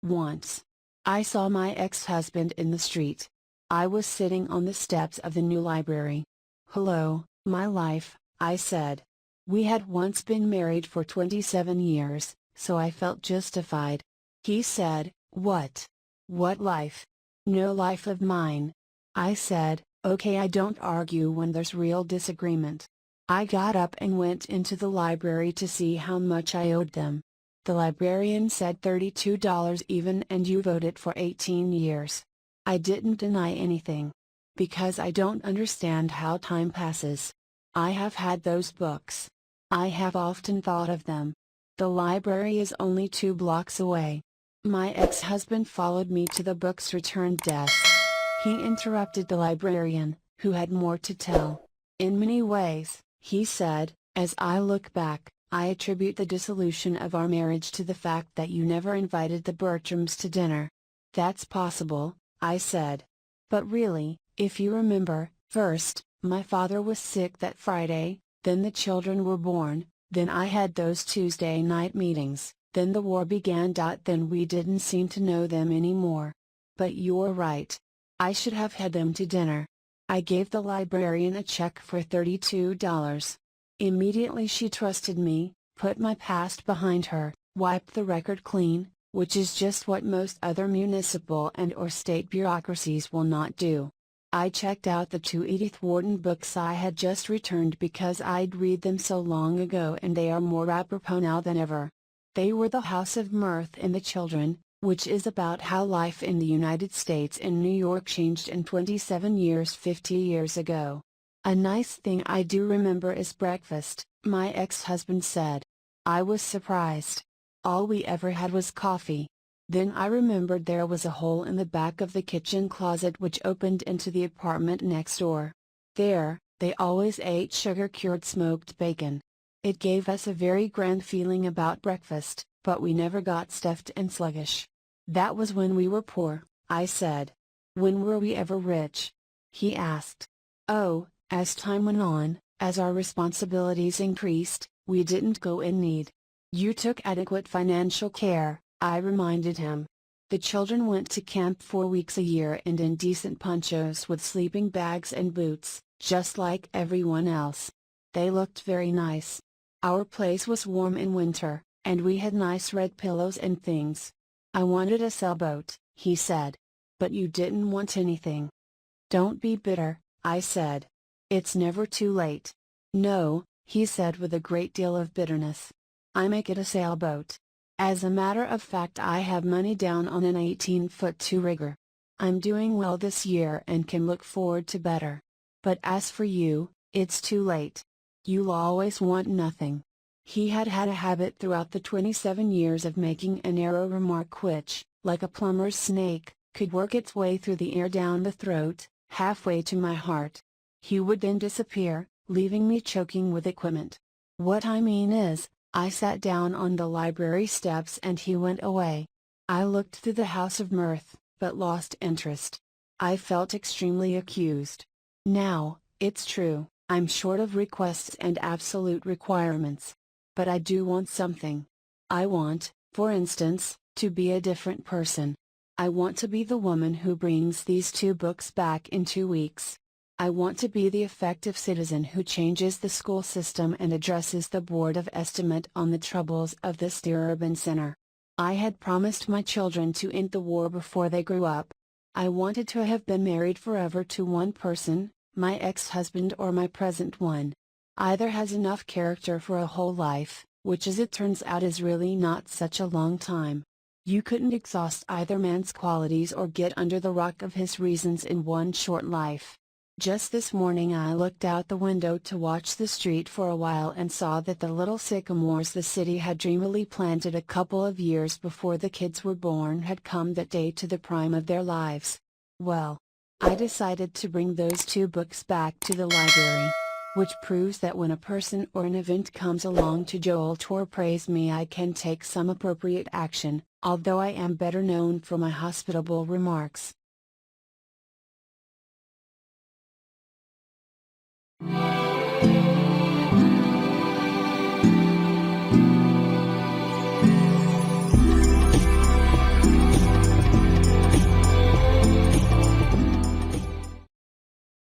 Once, I saw my ex-husband in the street. I was sitting on the steps of the new library. "Hello, my life," I said. We had once been married for 27 years, so I felt justified. He said, "What? What life? No life of mine." I said, "Okay, I don't argue when there's real disagreement." I got up and went into the library to see how much I owed them. The librarian said $32 even, and you voted for 18 years. I didn't deny anything. Because I don't understand how time passes. I have had those books. I have often thought of them. The library is only 2 blocks away. My ex-husband followed me to the books return desk. He interrupted the librarian, who had more to tell. "In many ways," he said, "as I look back, I attribute the dissolution of our marriage to the fact that you never invited the Bertrams to dinner." "That's possible," I said. "But really, if you remember, first, my father was sick that Friday, then the children were born, then I had those Tuesday night meetings, then the war began. Then we didn't seem to know them anymore. But you're right. I should have had them to dinner." I gave the librarian a check for $32. Immediately she trusted me, put my past behind her, wiped the record clean, which is just what most other municipal and/or state bureaucracies will not do. I checked out the 2 Edith Wharton books I had just returned because I'd read them so long ago and they are more apropos now than ever. They were The House of Mirth and the Children, which is about how life in the United States and New York changed in 27 years 50 years ago. "A nice thing I do remember is breakfast," my ex-husband said. I was surprised. All we ever had was coffee. Then I remembered there was a hole in the back of the kitchen closet which opened into the apartment next door. There, they always ate sugar-cured smoked bacon. It gave us a very grand feeling about breakfast, but we never got stuffed and sluggish. "That was when we were poor," I said. "When were we ever rich?" he asked. "Oh, as time went on, as our responsibilities increased, we didn't go in need. You took adequate financial care," I reminded him. "The children went to camp 4 weeks a year and in decent ponchos with sleeping bags and boots, just like everyone else. They looked very nice. Our place was warm in winter, and we had nice red pillows and things." "I wanted a sailboat," he said. "But you didn't want anything." "Don't be bitter," I said. "It's never too late." "No," he said with a great deal of bitterness. "I may get a sailboat. As a matter of fact, I have money down on an 18-foot two-rigger. I'm doing well this year and can look forward to better. But as for you, it's too late. You'll always want nothing." He had had a habit throughout the 27 years of making a narrow remark which, like a plumber's snake, could work its way through the air down the throat, halfway to my heart. He would then disappear, leaving me choking with equipment. What I mean is, I sat down on the library steps and he went away. I looked through the House of Mirth, but lost interest. I felt extremely accused. Now, it's true, I'm short of requests and absolute requirements. But I do want something. I want, for instance, to be a different person. I want to be the woman who brings these 2 books back in 2 weeks. I want to be the effective citizen who changes the school system and addresses the Board of Estimate on the troubles of this dear urban center. I had promised my children to end the war before they grew up. I wanted to have been married forever to one person, my ex-husband or my present one. Either has enough character for a whole life, which as it turns out is really not such a long time. You couldn't exhaust either man's qualities or get under the rock of his reasons in one short life. Just this morning I looked out the window to watch the street for a while and saw that the little sycamores the city had dreamily planted a couple of years before the kids were born had come that day to the prime of their lives. Well, I decided to bring those 2 books back to the library. Which proves that when a person or an event comes along to jolt or praise me, I can take some appropriate action, although I am better known for my hospitable remarks.